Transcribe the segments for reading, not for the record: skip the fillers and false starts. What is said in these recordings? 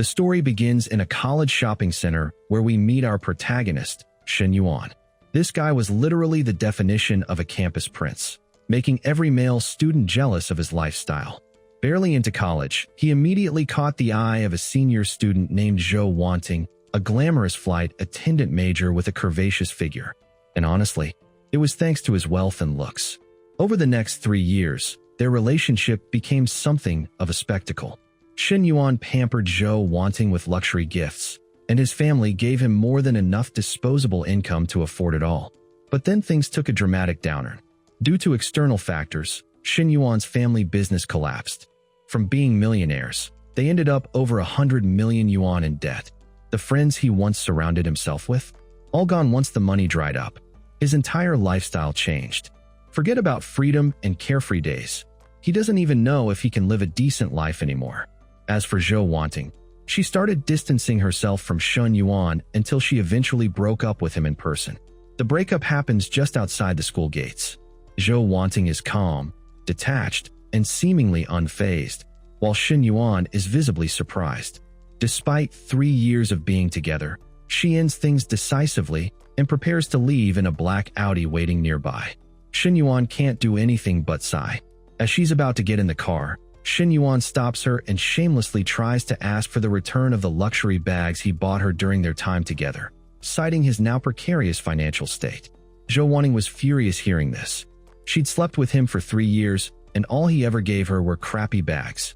The story begins in a college shopping center where we meet our protagonist, Shen Yuan. This guy was literally the definition of a campus prince, making every male student jealous of his lifestyle. Barely into college, he immediately caught the eye of a senior student named Zhou Wanting, a glamorous flight attendant major with a curvaceous figure. And honestly, it was thanks to his wealth and looks. Over the next 3 years, their relationship became something of a spectacle. Shen Yuan pampered Zhou Wanting with luxury gifts, and his family gave him more than enough disposable income to afford it all. But then things took a dramatic downturn. Due to external factors, Shen Yuan's family business collapsed. From being millionaires, they ended up over 100 million yuan in debt. The friends he once surrounded himself with, all gone once the money dried up. His entire lifestyle changed. Forget about freedom and carefree days. He doesn't even know if he can live a decent life anymore. As for Zhou Wanting, she started distancing herself from Shen Yuan until she eventually broke up with him in person. The breakup happens just outside the school gates. Zhou Wanting is calm, detached, and seemingly unfazed, while Shen Yuan is visibly surprised. Despite 3 years of being together, she ends things decisively and prepares to leave in a black Audi waiting nearby. Shen Yuan can't do anything but sigh. As she's about to get in the car, Shen Yuan stops her and shamelessly tries to ask for the return of the luxury bags he bought her during their time together, citing his now precarious financial state. Zhou Wanting was furious hearing this. She'd slept with him for 3 years, and all he ever gave her were crappy bags.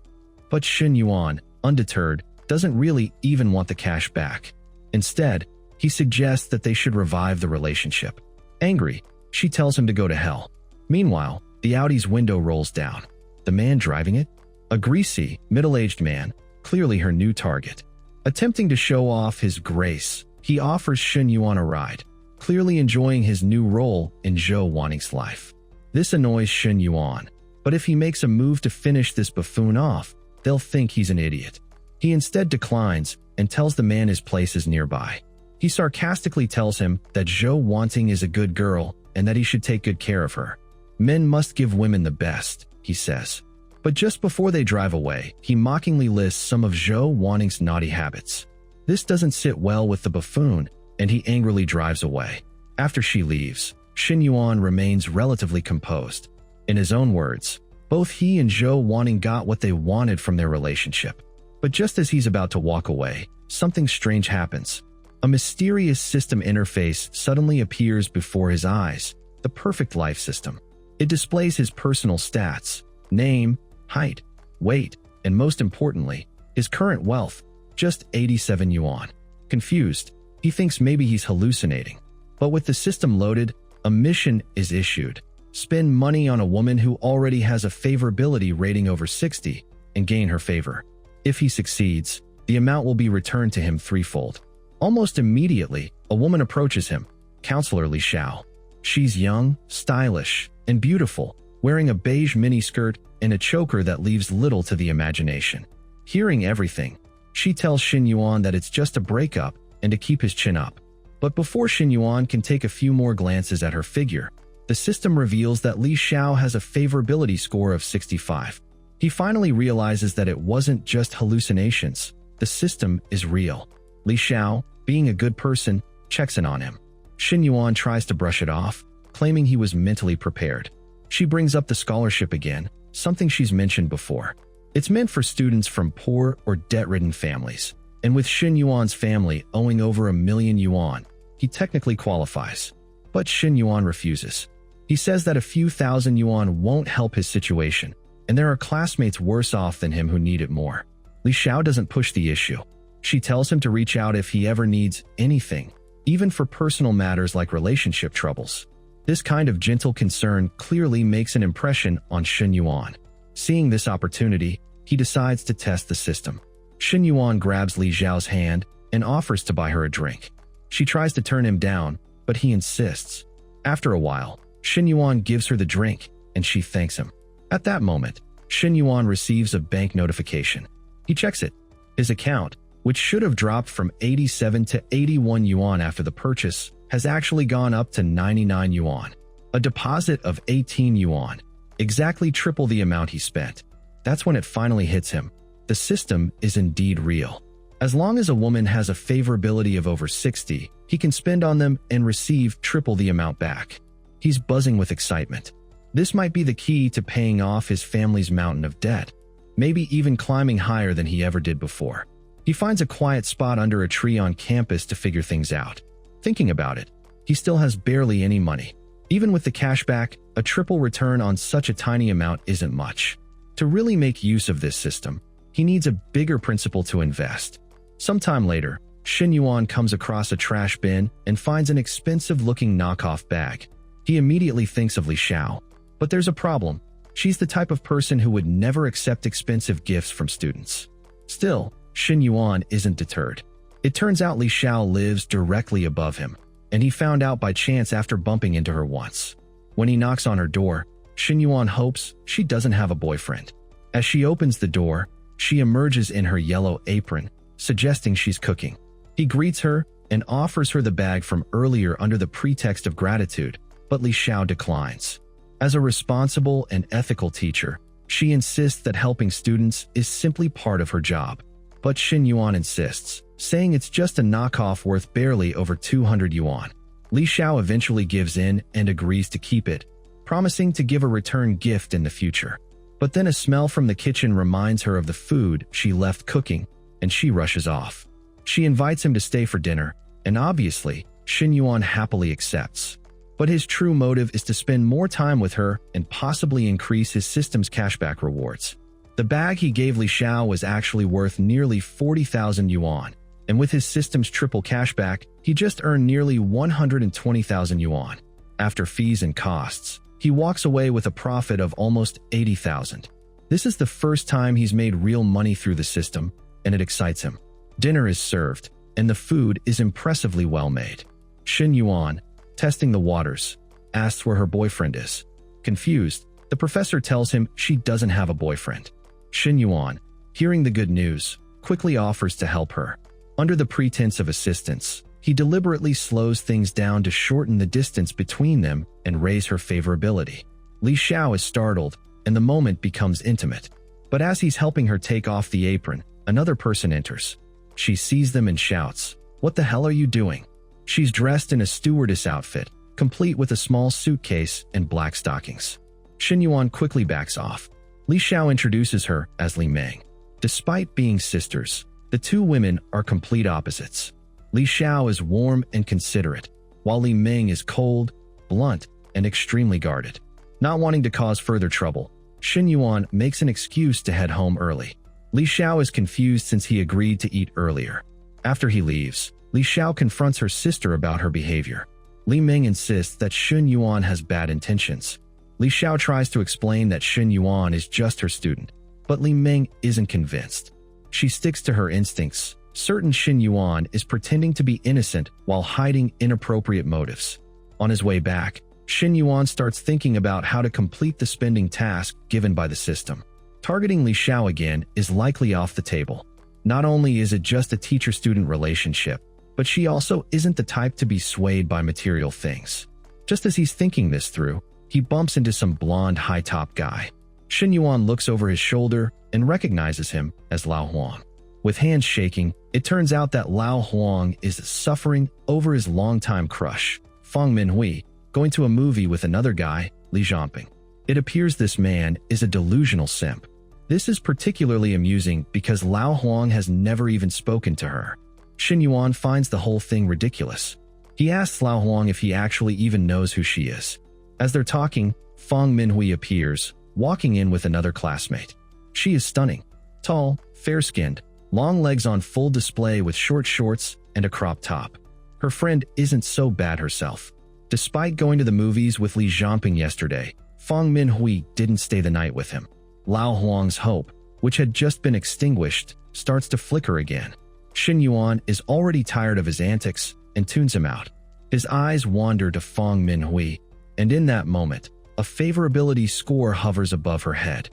But Shen Yuan, undeterred, doesn't really even want the cash back. Instead, he suggests that they should revive the relationship. Angry, she tells him to go to hell. Meanwhile, the Audi's window rolls down. The man driving it? A greasy, middle-aged man, clearly her new target. Attempting to show off his grace, he offers Shen Yuan a ride, clearly enjoying his new role in Zhou Wanting's life. This annoys Shen Yuan, but if he makes a move to finish this buffoon off, they'll think he's an idiot. He instead declines and tells the man his place is nearby. He sarcastically tells him that Zhou Wanting is a good girl and that he should take good care of her. Men must give women the best, he says. But just before they drive away, he mockingly lists some of Zhou Wanting's naughty habits. This doesn't sit well with the buffoon, and he angrily drives away. After she leaves, Shen Yuan remains relatively composed. In his own words, both he and Zhou Wanting got what they wanted from their relationship. But just as he's about to walk away, something strange happens. A mysterious system interface suddenly appears before his eyes, the perfect life system. It displays his personal stats, name, height, weight, and most importantly, his current wealth, just 87 yuan. Confused, he thinks maybe he's hallucinating. But with the system loaded, a mission is issued. Spend money on a woman who already has a favorability rating over 60 and gain her favor. If he succeeds, the amount will be returned to him threefold. Almost immediately, a woman approaches him, Counselor Li Xiao. She's young, stylish, and beautiful, wearing a beige miniskirt and a choker that leaves little to the imagination. Hearing everything, she tells Shen Yuan that it's just a breakup and to keep his chin up. But before Shen Yuan can take a few more glances at her figure, the system reveals that Li Xiao has a favorability score of 65. He finally realizes that it wasn't just hallucinations. The system is real. Li Xiao, being a good person, checks in on him. Shen Yuan tries to brush it off, claiming he was mentally prepared. She brings up the scholarship again, something she's mentioned before. It's meant for students from poor or debt-ridden families, and with Shen Yuan's family owing over 1 million yuan, he technically qualifies. But Shen Yuan refuses. He says that a few thousand yuan won't help his situation, and there are classmates worse off than him who need it more. Li Xiao doesn't push the issue. She tells him to reach out if he ever needs anything, even for personal matters like relationship troubles. This kind of gentle concern clearly makes an impression on Shen Yuan. Seeing this opportunity, he decides to test the system. Shen Yuan grabs Li Xiao's hand and offers to buy her a drink. She tries to turn him down, but he insists. After a while, Shen Yuan gives her the drink, and she thanks him. At that moment, Shen Yuan receives a bank notification. He checks it. His account, which should have dropped from 87 to 81 yuan after the purchase, has actually gone up to 99 yuan. A deposit of 18 yuan, exactly triple the amount he spent. That's when it finally hits him. The system is indeed real. As long as a woman has a favorability of over 60, he can spend on them and receive triple the amount back. He's buzzing with excitement. This might be the key to paying off his family's mountain of debt, maybe even climbing higher than he ever did before. He finds a quiet spot under a tree on campus to figure things out. Thinking about it, he still has barely any money. Even with the cash back, a triple return on such a tiny amount isn't much. To really make use of this system, he needs a bigger principal to invest. Sometime later, Shen Yuan comes across a trash bin and finds an expensive-looking knockoff bag. He immediately thinks of Li Xiao. But there's a problem. She's the type of person who would never accept expensive gifts from students. Still, Shen Yuan isn't deterred. It turns out Li Xiao lives directly above him, and he found out by chance after bumping into her once. When he knocks on her door, Shen Yuan hopes she doesn't have a boyfriend. As she opens the door, she emerges in her yellow apron, suggesting she's cooking. He greets her and offers her the bag from earlier under the pretext of gratitude, but Li Xiao declines. As a responsible and ethical teacher, she insists that helping students is simply part of her job. But Shen Yuan insists, saying it's just a knockoff worth barely over 200 yuan. Li Xiao eventually gives in and agrees to keep it, promising to give a return gift in the future. But then a smell from the kitchen reminds her of the food she left cooking, and she rushes off. She invites him to stay for dinner, and obviously, Shen Yuan happily accepts. But his true motive is to spend more time with her and possibly increase his system's cashback rewards. The bag he gave Li Xiao was actually worth nearly 40,000 yuan, and with his system's triple cashback, he just earned nearly 120,000 yuan. After fees and costs, he walks away with a profit of almost 80,000. This is the first time he's made real money through the system, and it excites him. Dinner is served, and the food is impressively well made. Shen Yuan, testing the waters, asks where her boyfriend is. Confused, the professor tells him she doesn't have a boyfriend. Shen Yuan, hearing the good news, quickly offers to help her. Under the pretense of assistance, he deliberately slows things down to shorten the distance between them and raise her favorability. Li Xiao is startled, and the moment becomes intimate. But as he's helping her take off the apron, another person enters. She sees them and shouts, "What the hell are you doing?" She's dressed in a stewardess outfit, complete with a small suitcase and black stockings. Shen Yuan quickly backs off. Li Xiao introduces her as Li Meng. Despite being sisters, the two women are complete opposites. Li Xiao is warm and considerate, while Li Meng is cold, blunt, and extremely guarded. Not wanting to cause further trouble, Shen Yuan makes an excuse to head home early. Li Xiao is confused since he agreed to eat earlier. After he leaves, Li Xiao confronts her sister about her behavior. Li Meng insists that Shen Yuan has bad intentions. Li Xiao tries to explain that Shen Yuan is just her student, but Li Meng isn't convinced. She sticks to her instincts, certain Shen Yuan is pretending to be innocent while hiding inappropriate motives. On his way back, Shen Yuan starts thinking about how to complete the spending task given by the system. Targeting Li Xiao again is likely off the table. Not only is it just a teacher-student relationship, but she also isn't the type to be swayed by material things. Just as he's thinking this through, he bumps into some blonde high-top guy. Shen Yuan looks over his shoulder and recognizes him as Lao Huang. With hands shaking, it turns out that Lao Huang is suffering over his longtime crush, Fang Minhui, going to a movie with another guy, Li Simping. It appears this man is a delusional simp. This is particularly amusing because Lao Huang has never even spoken to her. Shen Yuan finds the whole thing ridiculous. He asks Lao Huang if he actually even knows who she is. As they're talking, Fang Minhui appears, walking in with another classmate. She is stunning. Tall, fair-skinned, long legs on full display with short shorts and a crop top. Her friend isn't so bad herself. Despite going to the movies with Li Jianping yesterday, Fang Minhui didn't stay the night with him. Lao Huang's hope, which had just been extinguished, starts to flicker again. Shen Yuan is already tired of his antics and tunes him out. His eyes wander to Fang Minhui, and in that moment, a favorability score hovers above her head.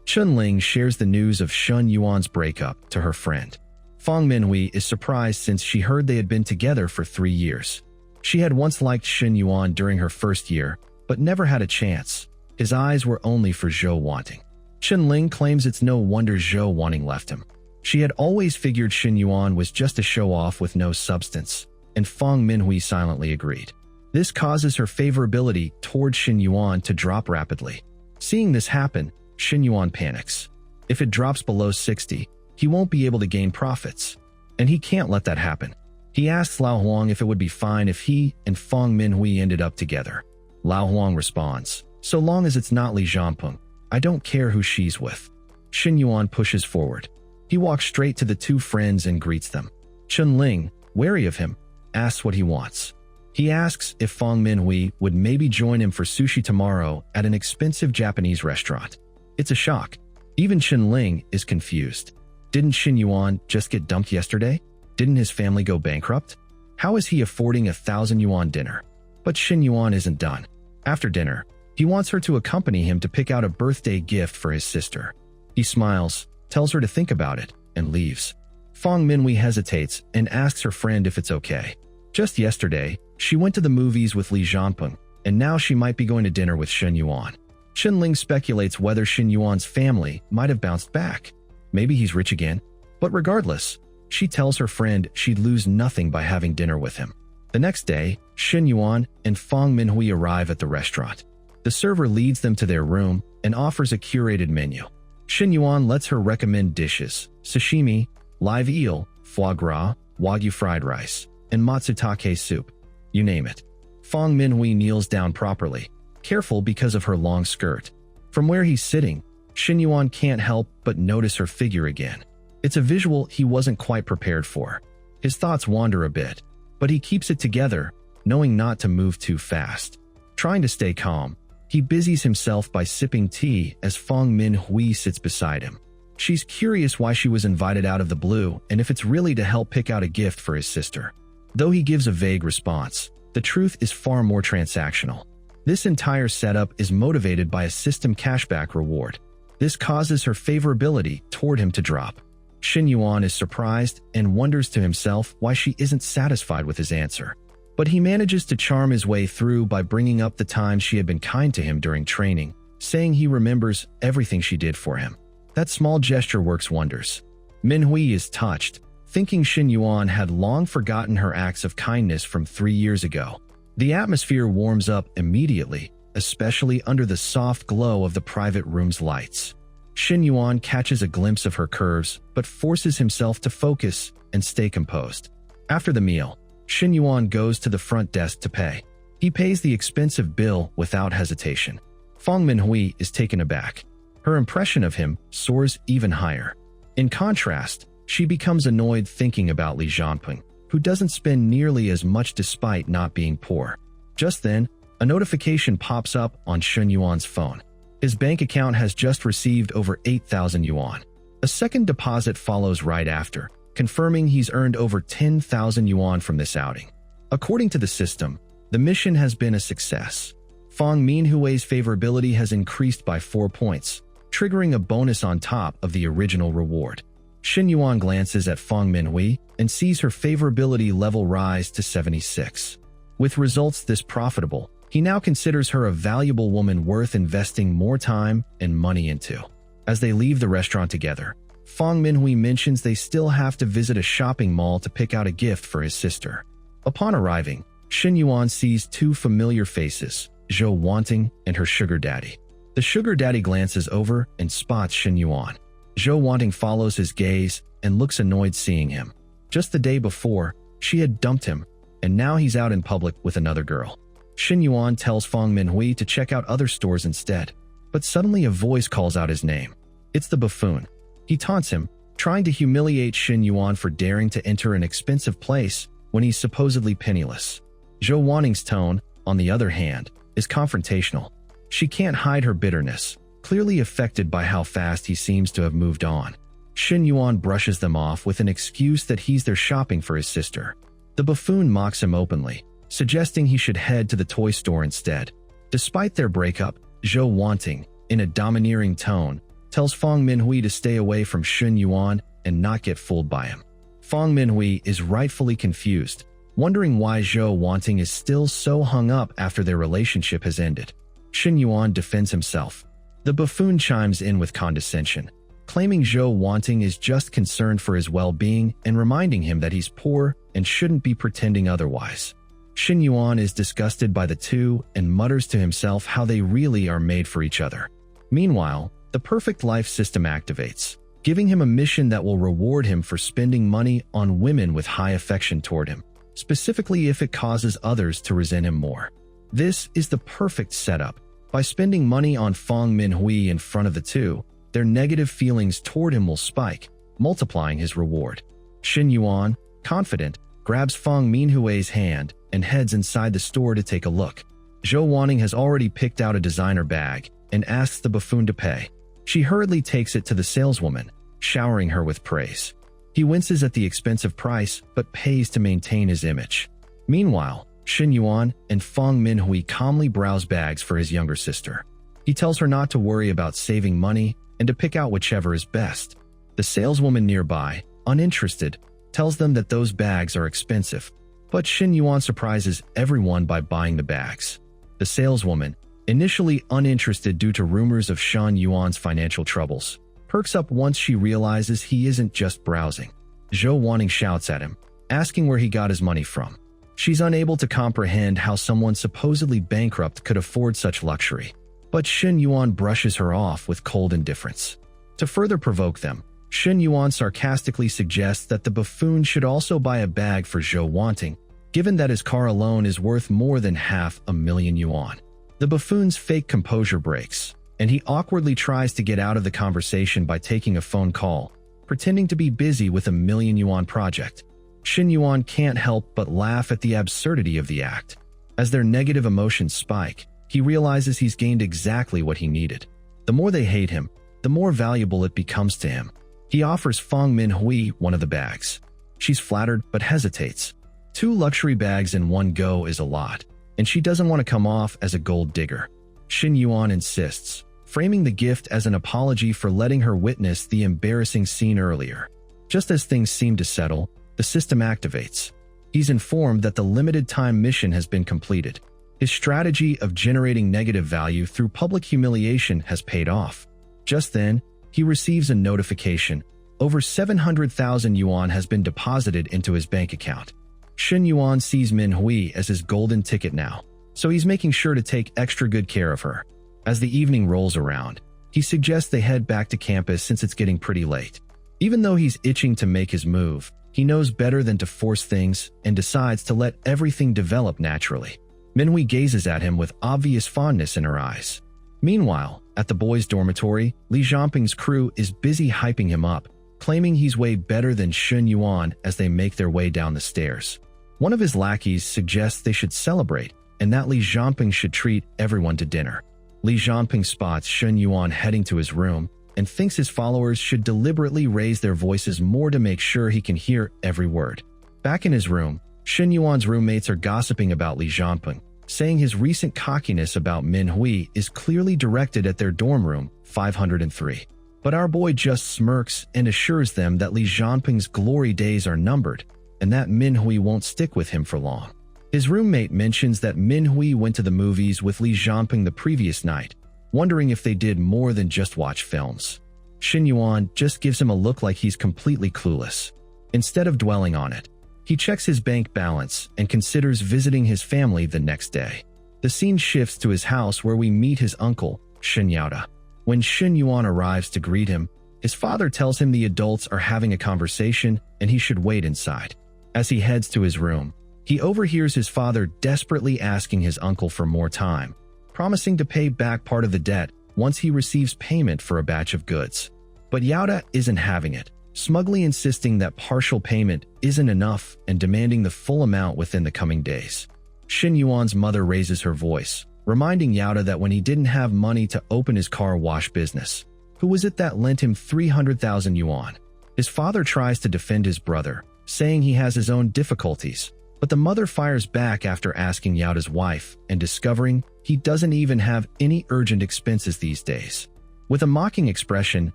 Chunling shares the news of Shen Yuan's breakup to her friend. Fang Minhui is surprised since she heard they had been together for 3 years. She had once liked Shen Yuan during her first year, but never had a chance. His eyes were only for Zhou Wanting. Chunling claims it's no wonder Zhou Wanting left him. She had always figured Shen Yuan was just a show-off with no substance, and Fang Minhui silently agreed. This causes her favorability toward Shen Yuan to drop rapidly. Seeing this happen, Shen Yuan panics. If it drops below 60, he won't be able to gain profits, and he can't let that happen. He asks Lao Huang if it would be fine if he and Fang Minhui ended up together. Lao Huang responds, "So long as it's not Li Zhanpeng, I don't care who she's with." Shen Yuan pushes forward. He walks straight to the two friends and greets them. Chen Ling, wary of him, asks what he wants. He asks if Fang Minhui would maybe join him for sushi tomorrow at an expensive Japanese restaurant. It's a shock. Even Chen Ling is confused. Didn't Shen Yuan just get dumped yesterday? Didn't his family go bankrupt? How is he affording 1,000 yuan dinner? But Shen Yuan isn't done. After dinner, he wants her to accompany him to pick out a birthday gift for his sister. He smiles, tells her to think about it, and leaves. Fang Minhui hesitates and asks her friend if it's okay. Just yesterday, she went to the movies with Li Zhanpeng, and now she might be going to dinner with Shen Yuan. Chen Ling speculates whether Shen Yuan's family might have bounced back. Maybe he's rich again. But regardless, she tells her friend she'd lose nothing by having dinner with him. The next day, Shen Yuan and Fang Minhui arrive at the restaurant. The server leads them to their room and offers a curated menu. Shen Yuan lets her recommend dishes: sashimi, live eel, foie gras, wagyu fried rice, and matsutake soup. You name it. Fang Minhui kneels down properly, careful because of her long skirt. From where he's sitting, Shen Yuan can't help but notice her figure again. It's a visual he wasn't quite prepared for. His thoughts wander a bit, but he keeps it together, knowing not to move too fast. Trying to stay calm, he busies himself by sipping tea as Fang Minhui sits beside him. She's curious why she was invited out of the blue and if it's really to help pick out a gift for his sister. Though he gives a vague response, the truth is far more transactional. This entire setup is motivated by a system cashback reward. This causes her favorability toward him to drop. Shen Yuan is surprised and wonders to himself why she isn't satisfied with his answer. But he manages to charm his way through by bringing up the time she had been kind to him during training, saying he remembers everything she did for him. That small gesture works wonders. Minhui is touched, thinking Shen Yuan had long forgotten her acts of kindness from 3 years ago. The atmosphere warms up immediately, especially under the soft glow of the private room's lights. Shen Yuan catches a glimpse of her curves, but forces himself to focus and stay composed. After the meal, Shen Yuan goes to the front desk to pay. He pays the expensive bill without hesitation. Fang Minhui is taken aback. Her impression of him soars even higher. In contrast, she becomes annoyed thinking about Li Zhanpeng, who doesn't spend nearly as much despite not being poor. Just then, a notification pops up on Shen Yuan's phone. His bank account has just received over 8,000 yuan. A second deposit follows right after, confirming he's earned over 10,000 yuan from this outing. According to the system, the mission has been a success. Fang Minhui's favorability has increased by 4 points, triggering a bonus on top of the original reward. Shen Yuan glances at Fang Minhui and sees her favorability level rise to 76. With results this profitable, he now considers her a valuable woman worth investing more time and money into. As they leave the restaurant together, Fang Minhui mentions they still have to visit a shopping mall to pick out a gift for his sister. Upon arriving, Shen Yuan sees two familiar faces, Zhou Wanting and her sugar daddy. The sugar daddy glances over and spots Shen Yuan. Zhou Wanting follows his gaze and looks annoyed seeing him. Just the day before, she had dumped him, and now he's out in public with another girl. Shen Yuan tells Fang Minhui to check out other stores instead, but suddenly a voice calls out his name. It's the buffoon. He taunts him, trying to humiliate Shen Yuan for daring to enter an expensive place when he's supposedly penniless. Zhou Wanting's tone, on the other hand, is confrontational. She can't hide her bitterness, clearly affected by how fast he seems to have moved on. Shen Yuan brushes them off with an excuse that he's there shopping for his sister. The buffoon mocks him openly, suggesting he should head to the toy store instead. Despite their breakup, Zhou Wanting, in a domineering tone, tells Fang Minhui to stay away from Shen Yuan and not get fooled by him. Fang Minhui is rightfully confused, wondering why Zhou Wanting is still so hung up after their relationship has ended. Shen Yuan defends himself. The buffoon chimes in with condescension. claiming Zhou Wanting is just concerned for his well-being and reminding him that he's poor and shouldn't be pretending otherwise. Shen Yuan is disgusted by the two and mutters to himself how they really are made for each other. Meanwhile, the perfect life system activates, giving him a mission that will reward him for spending money on women with high affection toward him, specifically if it causes others to resent him more. This is the perfect setup. By spending money on Feng Minhui in front of the two, their negative feelings toward him will spike, multiplying his reward. Shen Yuan, confident, grabs Feng Minhui's hand and heads inside the store to take a look. Zhou Wanting has already picked out a designer bag and asks the buffoon to pay. She hurriedly takes it to the saleswoman, showering her with praise. He winces at the expensive price but pays to maintain his image. Meanwhile, Shen Yuan and Feng Minhui calmly browse bags for his younger sister. He tells her not to worry about saving money and to pick out whichever is best. The saleswoman nearby, uninterested, tells them that those bags are expensive, but Shen Yuan surprises everyone by buying the bags. The saleswoman, initially uninterested due to rumors of Shen Yuan's financial troubles, perks up once she realizes he isn't just browsing. Zhou Wanting shouts at him, asking where he got his money from. She's unable to comprehend how someone supposedly bankrupt could afford such luxury, but Shen Yuan brushes her off with cold indifference. To further provoke them, Shen Yuan sarcastically suggests that the buffoon should also buy a bag for Zhou Wanting, given that his car alone is worth more than 500,000 yuan. The buffoon's fake composure breaks, and he awkwardly tries to get out of the conversation by taking a phone call, pretending to be busy with a 1,000,000 yuan project. Shen Yuan can't help but laugh at the absurdity of the act. As their negative emotions spike, he realizes he's gained exactly what he needed. The more they hate him, the more valuable it becomes to him. He offers Feng Minhui one of the bags. She's flattered but hesitates. 2 luxury bags in one go is a lot, and she doesn't want to come off as a gold digger. Shen Yuan insists, framing the gift as an apology for letting her witness the embarrassing scene earlier. Just as things seem to settle, the system activates. He's informed that the limited time mission has been completed. His strategy of generating negative value through public humiliation has paid off. Just then, he receives a notification. Over 700,000 yuan has been deposited into his bank account. Shen Yuan sees Minhui as his golden ticket now, so he's making sure to take extra good care of her. As the evening rolls around, he suggests they head back to campus since it's getting pretty late. Even though he's itching to make his move, he knows better than to force things and decides to let everything develop naturally. Minhui gazes at him with obvious fondness in her eyes. Meanwhile, at the boys' dormitory, Li Zhangping's crew is busy hyping him up, claiming he's way better than Shen Yuan as they make their way down the stairs. One of his lackeys suggests they should celebrate and that Li Zhangping should treat everyone to dinner. Li Zhangping spots Shen Yuan heading to his room and thinks his followers should deliberately raise their voices more to make sure he can hear every word. Back in his room, Shen Yuan's roommates are gossiping about Li Zhangping, saying his recent cockiness about Minhui is clearly directed at their dorm room 503. But our boy just smirks and assures them that Li Zhangping's glory days are numbered and that Minhui won't stick with him for long. His roommate mentions that Minhui went to the movies with Li Zhangping the previous night, wondering if they did more than just watch films. Shen Yuan just gives him a look like he's completely clueless. Instead of dwelling on it, he checks his bank balance and considers visiting his family the next day. The scene shifts to his house where we meet his uncle, Shen Yaoda. When Shen Yuan arrives to greet him, his father tells him the adults are having a conversation and he should wait inside. As he heads to his room, he overhears his father desperately asking his uncle for more time, promising to pay back part of the debt once he receives payment for a batch of goods. But Yaoda isn't having it, smugly insisting that partial payment isn't enough and demanding the full amount within the coming days. Shen Yuan's mother raises her voice, reminding Yaoda that when he didn't have money to open his car wash business, who was it that lent him 300,000 yuan? His father tries to defend his brother, saying he has his own difficulties, but the mother fires back after asking Yaoda's wife and discovering he doesn't even have any urgent expenses these days. With a mocking expression,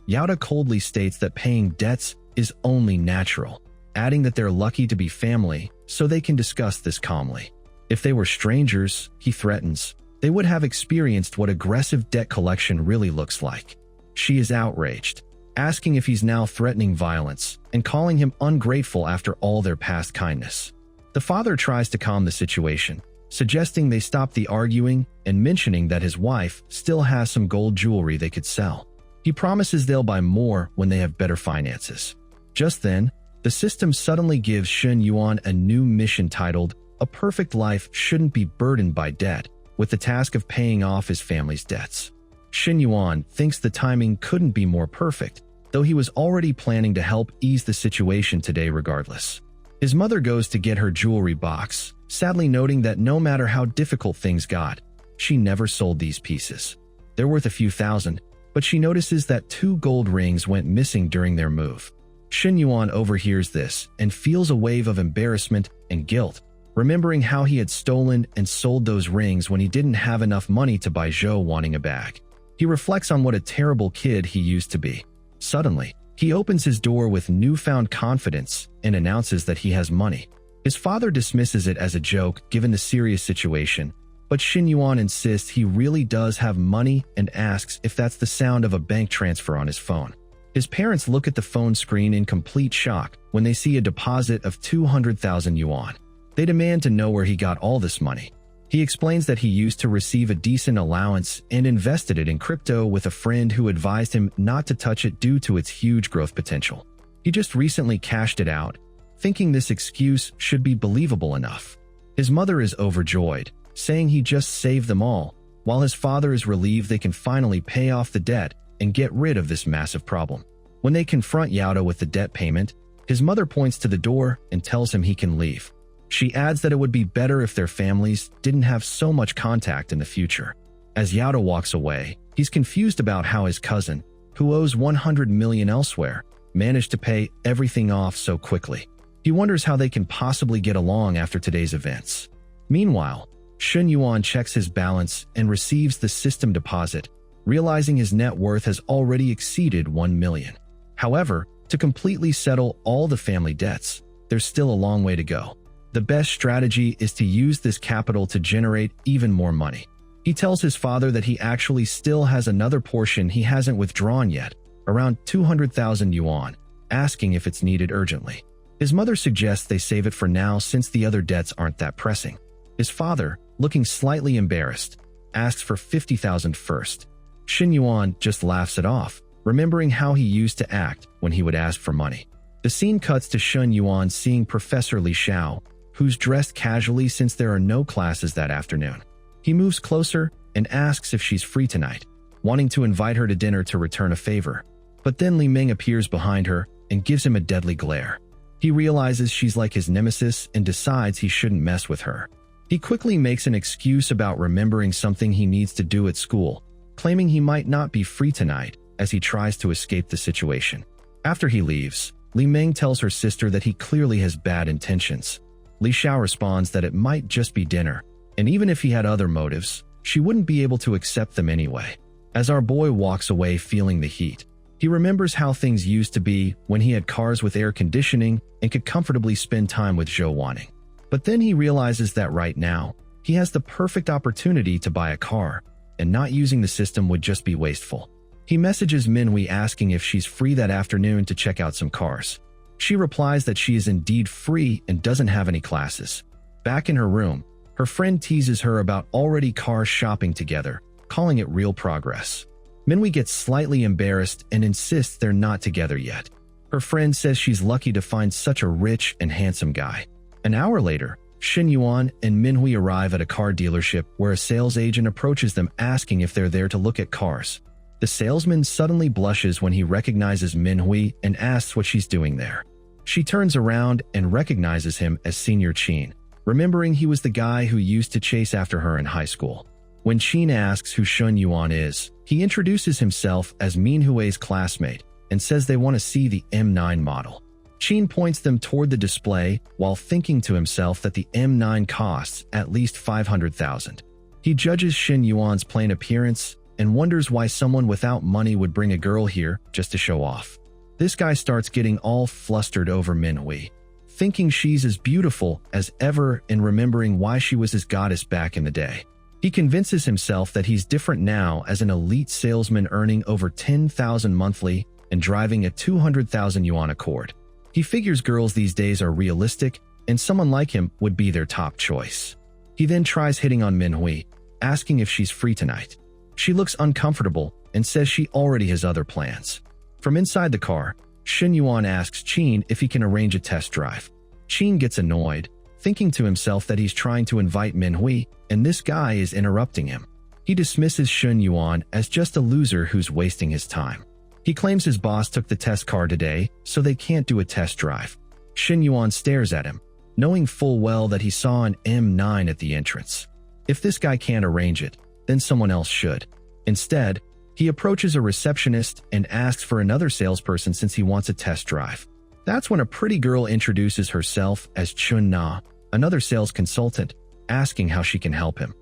Yaoda coldly states that paying debts is only natural, adding that they're lucky to be family so they can discuss this calmly. If they were strangers, he threatens, they would have experienced what aggressive debt collection really looks like. She is outraged, asking if he's now threatening violence and calling him ungrateful after all their past kindness. The father tries to calm the situation, suggesting they stop the arguing and mentioning that his wife still has some gold jewelry they could sell. He promises they'll buy more when they have better finances. Just then, the system suddenly gives Shen Yuan a new mission titled, "A Perfect Life Shouldn't Be Burdened by Debt," with the task of paying off his family's debts. Shen Yuan thinks the timing couldn't be more perfect, though he was already planning to help ease the situation today regardless. His mother goes to get her jewelry box, sadly noting that no matter how difficult things got, she never sold these pieces. They're worth a few thousand, but she notices that 2 gold rings went missing during their move. Shen Yuan overhears this and feels a wave of embarrassment and guilt, remembering how he had stolen and sold those rings when he didn't have enough money to buy Zhou wanting a bag. He reflects on what a terrible kid he used to be. Suddenly, he opens his door with newfound confidence and announces that he has money. His father dismisses it as a joke given the serious situation, but Shen Yuan insists he really does have money and asks if that's the sound of a bank transfer on his phone. His parents look at the phone screen in complete shock when they see a deposit of 200,000 yuan. They demand to know where he got all this money. He explains that he used to receive a decent allowance and invested it in crypto with a friend who advised him not to touch it due to its huge growth potential. He just recently cashed it out, thinking this excuse should be believable enough. His mother is overjoyed, saying he just saved them all, while his father is relieved they can finally pay off the debt and get rid of this massive problem. When they confront Yaoda with the debt payment, his mother points to the door and tells him he can leave. She adds that it would be better if their families didn't have so much contact in the future. As Yaoda walks away, he's confused about how his cousin, who owes 100 million elsewhere, managed to pay everything off so quickly. He wonders how they can possibly get along after today's events. Meanwhile, Shen Yuan checks his balance and receives the system deposit, realizing his net worth has already exceeded 1 million. However, to completely settle all the family debts, there's still a long way to go. The best strategy is to use this capital to generate even more money. He tells his father that he actually still has another portion he hasn't withdrawn yet, around 200,000 yuan, asking if it's needed urgently. His mother suggests they save it for now since the other debts aren't that pressing. His father, looking slightly embarrassed, asks for 50,000 first. Shen Yuan just laughs it off, remembering how he used to act when he would ask for money. The scene cuts to Shen Yuan seeing Professor Li Xiao, who's dressed casually since there are no classes that afternoon. He moves closer and asks if she's free tonight, wanting to invite her to dinner to return a favor. But then Li Ming appears behind her and gives him a deadly glare. He realizes she's like his nemesis and decides he shouldn't mess with her. He quickly makes an excuse about remembering something he needs to do at school, claiming he might not be free tonight as he tries to escape the situation. After he leaves, Li Ming tells her sister that he clearly has bad intentions. Li Xiao responds that it might just be dinner, and even if he had other motives, she wouldn't be able to accept them anyway. As our boy walks away feeling the heat, he remembers how things used to be when he had cars with air conditioning and could comfortably spend time with Zhou wanting. But then he realizes that right now, he has the perfect opportunity to buy a car, and not using the system would just be wasteful. He messages Manhwa asking if she's free that afternoon to check out some cars. She replies that she is indeed free and doesn't have any classes. Back in her room, her friend teases her about already car shopping together, calling it real progress. Manhwa gets slightly embarrassed and insists they're not together yet. Her friend says she's lucky to find such a rich and handsome guy. An hour later, Shen Yuan and Manhwa arrive at a car dealership where a sales agent approaches them asking if they're there to look at cars. The salesman suddenly blushes when he recognizes Manhwa and asks what she's doing there. She turns around and recognizes him as Senior Qin, remembering he was the guy who used to chase after her in high school. When Qin asks who Shen Yuan is, he introduces himself as Manhwa's classmate and says they want to see the M9 model. Qin points them toward the display while thinking to himself that the M9 costs at least 500,000. He judges Shen Yuan's plain appearance and wonders why someone without money would bring a girl here just to show off. This guy starts getting all flustered over Manhwa, thinking she's as beautiful as ever and remembering why she was his goddess back in the day. He convinces himself that he's different now as an elite salesman earning over 10,000 monthly and driving a 200,000 yuan Accord. He figures girls these days are realistic, and someone like him would be their top choice. He then tries hitting on Manhwa, asking if she's free tonight. She looks uncomfortable and says she already has other plans. From inside the car, Shen Yuan asks Qin if he can arrange a test drive. Qin gets annoyed, thinking to himself that he's trying to invite Manhwa, and this guy is interrupting him. He dismisses Shen Yuan as just a loser who's wasting his time. He claims his boss took the test car today, so they can't do a test drive. Shen Yuan stares at him, knowing full well that he saw an M9 at the entrance. If this guy can't arrange it, then someone else should. Instead, he approaches a receptionist and asks for another salesperson since he wants a test drive. That's when a pretty girl introduces herself as Chun Na, another sales consultant, asking how she can help him.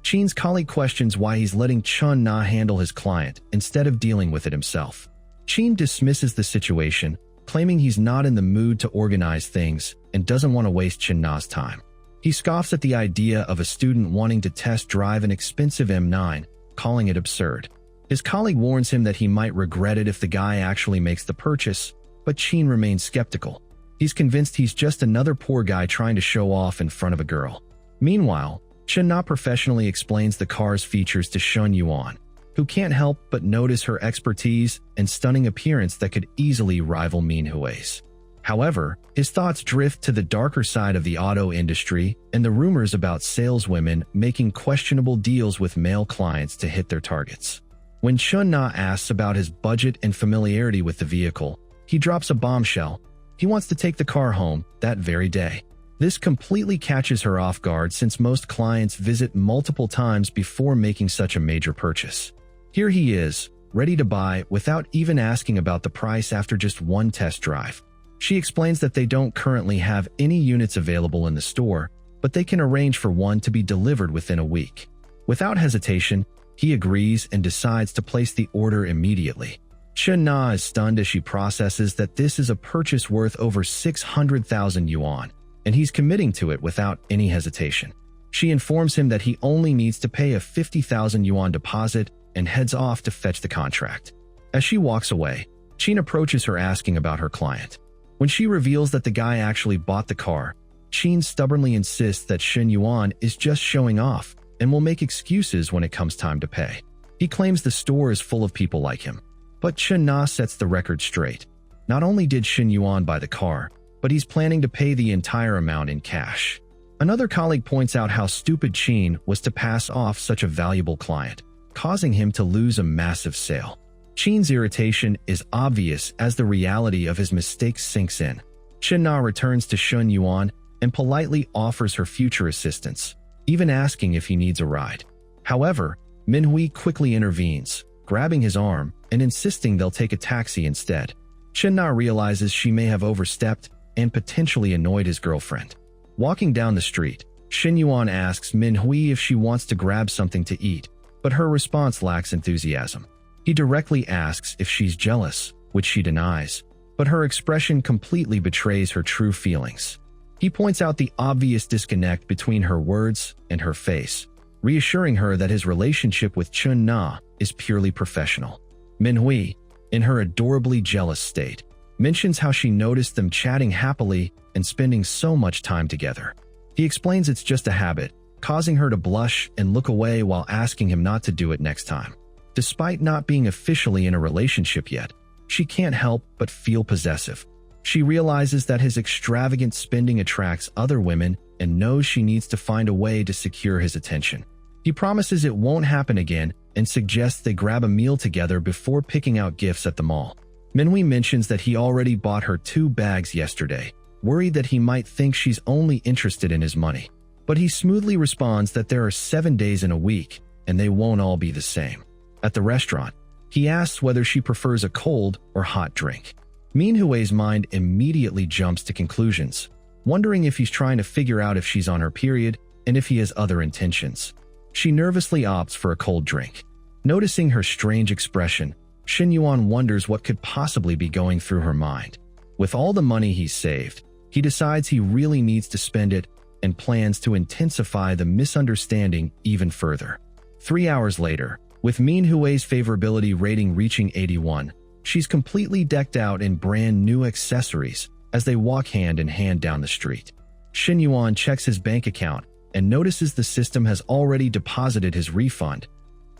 Qin's colleague questions why he's letting Chun Na handle his client instead of dealing with it himself. Qin dismisses the situation, claiming he's not in the mood to organize things and doesn't want to waste Chun Na's time. He scoffs at the idea of a student wanting to test drive an expensive M9, calling it absurd. His colleague warns him that he might regret it if the guy actually makes the purchase, but Qin remains skeptical. He's convinced he's just another poor guy trying to show off in front of a girl. Meanwhile, Chen Na professionally explains the car's features to Shen Yuan, who can't help but notice her expertise and stunning appearance that could easily rival Manhwa's. However, his thoughts drift to the darker side of the auto industry and the rumors about saleswomen making questionable deals with male clients to hit their targets. When Chen Na asks about his budget and familiarity with the vehicle, he drops a bombshell. He wants to take the car home that very day. This completely catches her off guard since most clients visit multiple times before making such a major purchase. Here he is, ready to buy without even asking about the price after just one test drive. She explains that they don't currently have any units available in the store, but they can arrange for one to be delivered within a week. Without hesitation, he agrees and decides to place the order immediately. Chen Na is stunned as she processes that this is a purchase worth over 600,000 yuan, and he's committing to it without any hesitation. She informs him that he only needs to pay a 50,000 yuan deposit and heads off to fetch the contract. As she walks away, Qin approaches her asking about her client. When she reveals that the guy actually bought the car, Qin stubbornly insists that Shen Yuan is just showing off and will make excuses when it comes time to pay. He claims the store is full of people like him. But Chen Na sets the record straight. Not only did Shen Yuan buy the car, but he's planning to pay the entire amount in cash. Another colleague points out how stupid Qin was to pass off such a valuable client, causing him to lose a massive sale. Qin's irritation is obvious as the reality of his mistakes sinks in. Chen Na returns to Shen Yuan and politely offers her future assistance, even asking if he needs a ride. However, Manhwa quickly intervenes, grabbing his arm and insisting they'll take a taxi instead. Chen Na realizes she may have overstepped and potentially annoyed his girlfriend. Walking down the street, Shen Yuan asks Manhwa if she wants to grab something to eat, but her response lacks enthusiasm. He directly asks if she's jealous, which she denies, but her expression completely betrays her true feelings. He points out the obvious disconnect between her words and her face, reassuring her that his relationship with Chen Na is purely professional. Manhwa, in her adorably jealous state, mentions how she noticed them chatting happily and spending so much time together. He explains it's just a habit, causing her to blush and look away while asking him not to do it next time. Despite not being officially in a relationship yet, she can't help but feel possessive. She realizes that his extravagant spending attracts other women and knows she needs to find a way to secure his attention. He promises it won't happen again and suggests they grab a meal together before picking out gifts at the mall. Manhwa mentions that he already bought her 2 bags yesterday, worried that he might think she's only interested in his money. But he smoothly responds that there are 7 days in a week, and they won't all be the same. At the restaurant, he asks whether she prefers a cold or hot drink. Manhwa's mind immediately jumps to conclusions, wondering if he's trying to figure out if she's on her period and if he has other intentions. She nervously opts for a cold drink. Noticing her strange expression, Shen Yuan wonders what could possibly be going through her mind. With all the money he's saved, he decides he really needs to spend it and plans to intensify the misunderstanding even further. 3 hours later, with Manhwa's favorability rating reaching 81, She's completely decked out in brand new accessories as they walk hand in hand down the street. Shen Yuan checks his bank account and notices the system has already deposited his refund.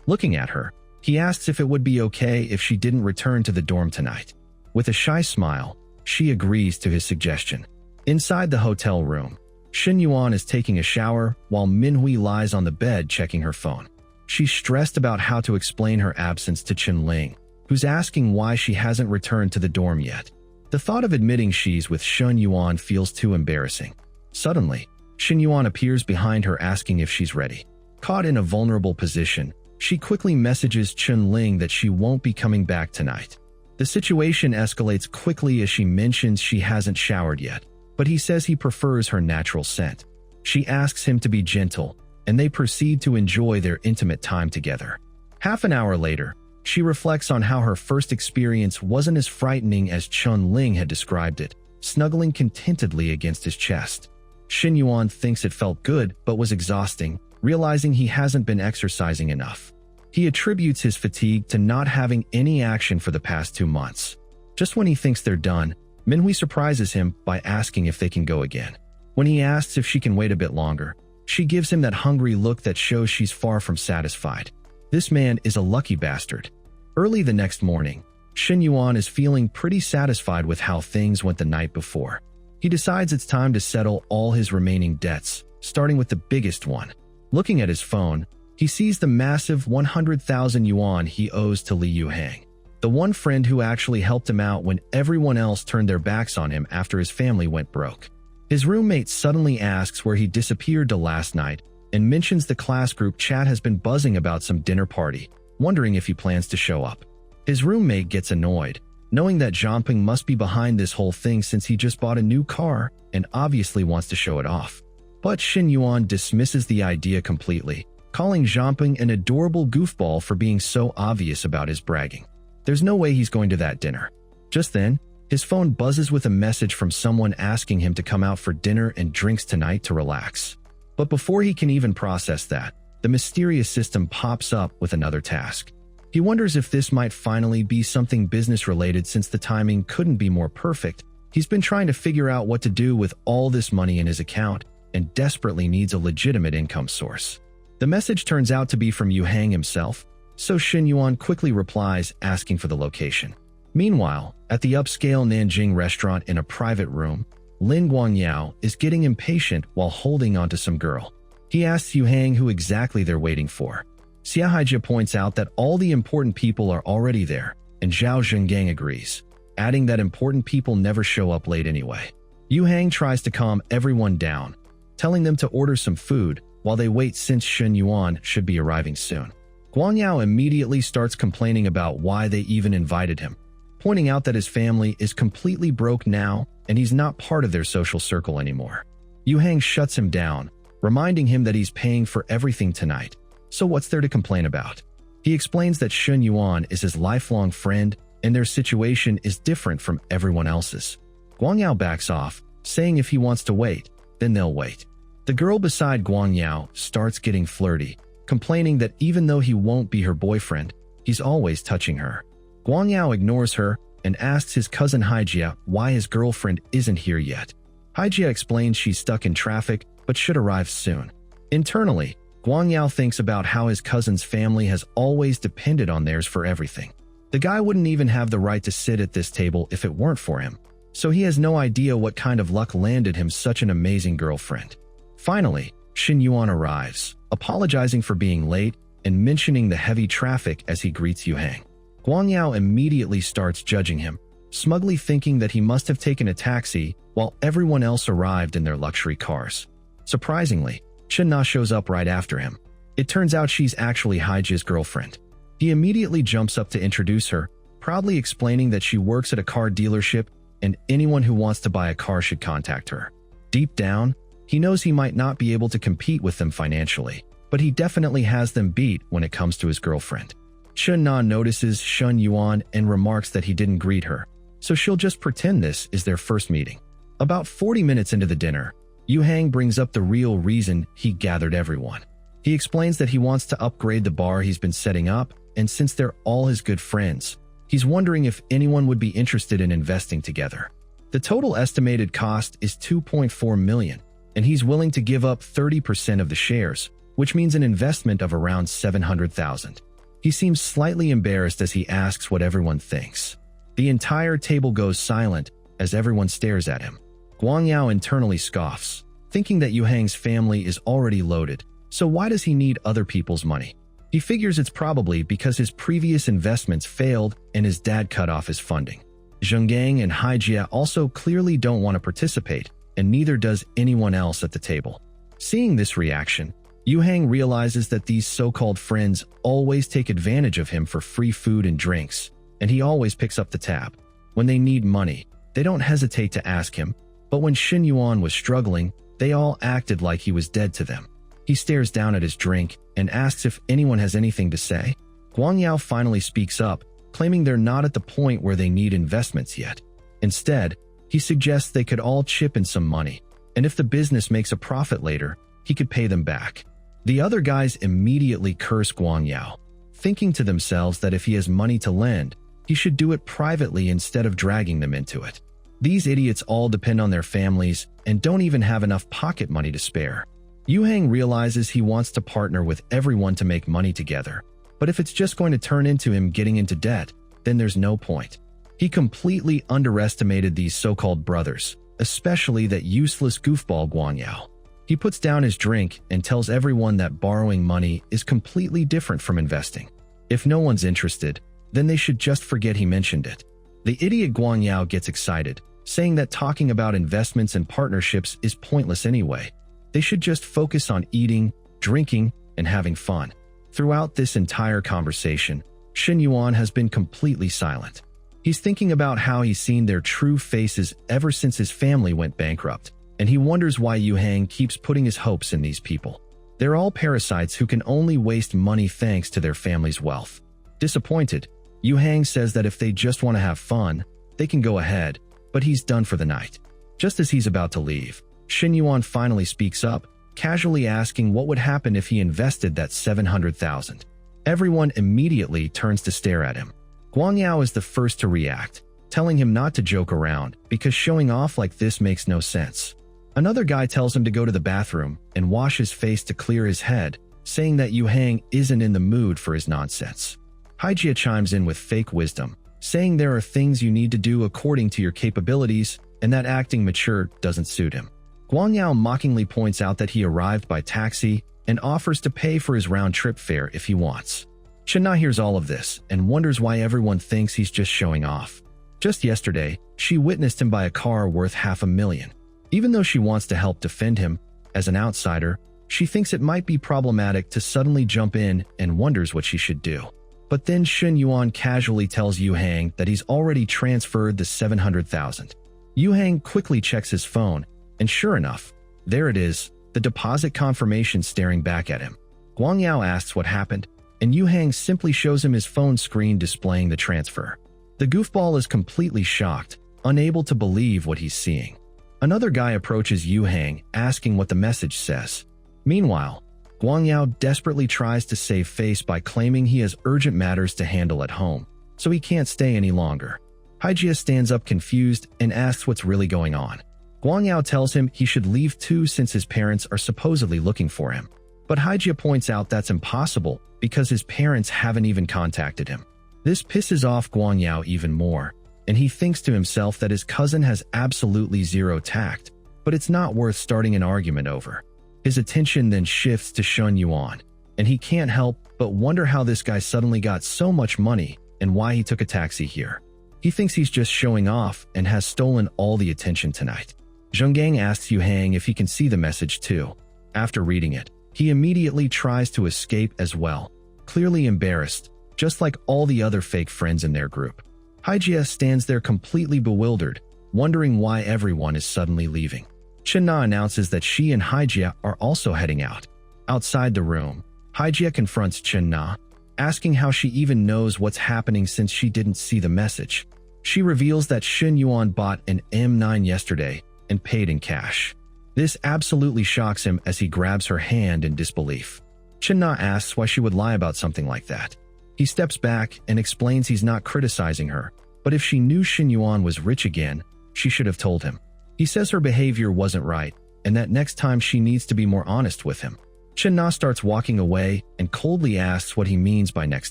Looking at her, he asks if it would be okay if she didn't return to the dorm tonight. With a shy smile, she agrees to his suggestion. Inside the hotel room, Shen Yuan is taking a shower while Manhwa lies on the bed checking her phone. She's stressed about how to explain her absence to Chen Ling, who's asking why she hasn't returned to the dorm yet. The thought of admitting she's with Shen Yuan feels too embarrassing. Suddenly, Shen Yuan appears behind her asking if she's ready. Caught in a vulnerable position, she quickly messages Chen Ling that she won't be coming back tonight. The situation escalates quickly as she mentions she hasn't showered yet, but he says he prefers her natural scent. She asks him to be gentle, and they proceed to enjoy their intimate time together. Half an hour later, she reflects on how her first experience wasn't as frightening as Chen Ling had described it, snuggling contentedly against his chest. Shen Yuan thinks it felt good but was exhausting, realizing he hasn't been exercising enough. He attributes his fatigue to not having any action for the past 2 months. Just when he thinks they're done, Manhwa surprises him by asking if they can go again. When he asks if she can wait a bit longer, she gives him that hungry look that shows she's far from satisfied. This man is a lucky bastard. Early the next morning, Shen Yuan is feeling pretty satisfied with how things went the night before. He decides it's time to settle all his remaining debts, starting with the biggest one. Looking at his phone, he sees the massive 100,000 yuan he owes to Li Yuhang, the one friend who actually helped him out when everyone else turned their backs on him after his family went broke. His roommate suddenly asks where he disappeared to last night and mentions the class group chat has been buzzing about some dinner party, wondering if he plans to show up. His roommate gets annoyed, knowing that Simping must be behind this whole thing since he just bought a new car and obviously wants to show it off. But Shen Yuan dismisses the idea completely, calling Simping an adorable goofball for being so obvious about his bragging. There's no way he's going to that dinner. Just then, his phone buzzes with a message from someone asking him to come out for dinner and drinks tonight to relax. But before he can even process that, the mysterious system pops up with another task. He wonders if this might finally be something business-related since the timing couldn't be more perfect. He's been trying to figure out what to do with all this money in his account and desperately needs a legitimate income source. The message turns out to be from Yuhang himself, so Shen Yuan quickly replies asking for the location. Meanwhile, at the upscale Nanjing restaurant in a private room, Lin Guangyao is getting impatient while holding onto some girl. He asks Yuhang who exactly they're waiting for. Xia Haijia points out that all the important people are already there, and Zhao Zhengang agrees, adding that important people never show up late anyway. Yuhang tries to calm everyone down, telling them to order some food while they wait since Shen Yuan should be arriving soon. Guangyao immediately starts complaining about why they even invited him, pointing out that his family is completely broke now and he's not part of their social circle anymore. Yuhang shuts him down, reminding him that he's paying for everything tonight, so what's there to complain about? He explains that Shen Yuan is his lifelong friend and their situation is different from everyone else's. Guangyao backs off, saying if he wants to wait, then they'll wait. The girl beside Guangyao starts getting flirty, complaining that even though he won't be her boyfriend, he's always touching her. Guangyao ignores her and asks his cousin Haijia why his girlfriend isn't here yet. Haijia explains she's stuck in traffic but should arrive soon. Internally, Guangyao thinks about how his cousin's family has always depended on theirs for everything. The guy wouldn't even have the right to sit at this table if it weren't for him, so he has no idea what kind of luck landed him such an amazing girlfriend. Finally, Shen Yuan arrives, apologizing for being late and mentioning the heavy traffic as he greets Yuhang. Guangyao immediately starts judging him, smugly thinking that he must have taken a taxi while everyone else arrived in their luxury cars. Surprisingly, Chen Na shows up right after him. It turns out she's actually Haijia's girlfriend. He immediately jumps up to introduce her, proudly explaining that she works at a car dealership and anyone who wants to buy a car should contact her. Deep down, he knows he might not be able to compete with them financially, but he definitely has them beat when it comes to his girlfriend. Chen Na notices Shen Yuan and remarks that he didn't greet her, so she'll just pretend this is their first meeting. About 40 minutes into the dinner, Yuhang brings up the real reason he gathered everyone. He explains that he wants to upgrade the bar he's been setting up, and since they're all his good friends, He's wondering if anyone would be interested in investing together. The total estimated cost is 2.4 million, and he's willing to give up 30% of the shares, which means an investment of around 700,000. He seems slightly embarrassed as he asks what everyone thinks. The entire table goes silent as everyone stares at him. Guang Yao internally scoffs, thinking that Yu Hang's family is already loaded, so why does he need other people's money? He figures it's probably because his previous investments failed and his dad cut off his funding. Zhenggang and Haijia also clearly don't want to participate, and neither does anyone else at the table. Seeing this reaction, Yu Hang realizes that these so-called friends always take advantage of him for free food and drinks, and he always picks up the tab. When they need money, they don't hesitate to ask him, but when Shen Yuan was struggling, they all acted like he was dead to them. He stares down at his drink and asks if anyone has anything to say. Guang Yao finally speaks up, claiming they're not at the point where they need investments yet. Instead, he suggests they could all chip in some money, and if the business makes a profit later, he could pay them back. The other guys immediately curse Guang Yao, thinking to themselves that if he has money to lend, he should do it privately instead of dragging them into it. These idiots all depend on their families and don't even have enough pocket money to spare. Yu Hang realizes he wants to partner with everyone to make money together, but if it's just going to turn into him getting into debt, then there's no point. He completely underestimated these so-called brothers, especially that useless goofball Guang Yao. He puts down his drink and tells everyone that borrowing money is completely different from investing. If no one's interested, then they should just forget he mentioned it. The idiot Guang Yao gets excited, saying that talking about investments and partnerships is pointless anyway. They should just focus on eating, drinking, and having fun. Throughout this entire conversation, Shen Yuan has been completely silent. He's thinking about how he's seen their true faces ever since his family went bankrupt, and he wonders why Yu Hang keeps putting his hopes in these people. They're all parasites who can only waste money thanks to their family's wealth. Disappointed, Yu Hang says that if they just want to have fun, they can go ahead, but he's done for the night. Just as he's about to leave, Shen Yuan finally speaks up, casually asking what would happen if he invested that 700,000. Everyone immediately turns to stare at him. Guang Yao is the first to react, telling him not to joke around because showing off like this makes no sense. Another guy tells him to go to the bathroom and wash his face to clear his head, saying that Yu Hang isn't in the mood for his nonsense. Haijia chimes in with fake wisdom, saying there are things you need to do according to your capabilities and that acting mature doesn't suit him. Guang Yao mockingly points out that he arrived by taxi and offers to pay for his round-trip fare if he wants. Chen Na hears all of this and wonders why everyone thinks he's just showing off. Just yesterday, she witnessed him buy a car worth $500,000. Even though she wants to help defend him, as an outsider, she thinks it might be problematic to suddenly jump in and wonders what she should do. But then Shen Yuan casually tells Yu Hang that he's already transferred the 700,000. Yu Hang quickly checks his phone, and sure enough, there it is, the deposit confirmation staring back at him. Guang Yao asks what happened, and Yu Hang simply shows him his phone screen displaying the transfer. The goofball is completely shocked, unable to believe what he's seeing. Another guy approaches Yu Hang, asking what the message says. Meanwhile, Guang Yao desperately tries to save face by claiming he has urgent matters to handle at home, so he can't stay any longer. Haijia stands up confused and asks what's really going on. Guang Yao tells him he should leave too since his parents are supposedly looking for him. But Haijia points out that's impossible because his parents haven't even contacted him. This pisses off Guang Yao even more, and he thinks to himself that his cousin has absolutely zero tact, but it's not worth starting an argument over. His attention then shifts to Shen Yuan, and he can't help but wonder how this guy suddenly got so much money and why he took a taxi here. He thinks he's just showing off and has stolen all the attention tonight. Zhenggang asks Yu Hang if he can see the message too. After reading it, he immediately tries to escape as well, clearly embarrassed, just like all the other fake friends in their group. Haijia stands there completely bewildered, wondering why everyone is suddenly leaving. Chen Na announces that she and Haijia are also heading out. Outside the room, Haijia confronts Chen Na, asking how she even knows what's happening since she didn't see the message. She reveals that Shen Yuan bought an M9 yesterday and paid in cash. This absolutely shocks him as he grabs her hand in disbelief. Chen Na asks why she would lie about something like that. He steps back and explains he's not criticizing her, but if she knew Shen Yuan was rich again, she should have told him. He says her behavior wasn't right, and that next time she needs to be more honest with him. Chen Na starts walking away and coldly asks what he means by next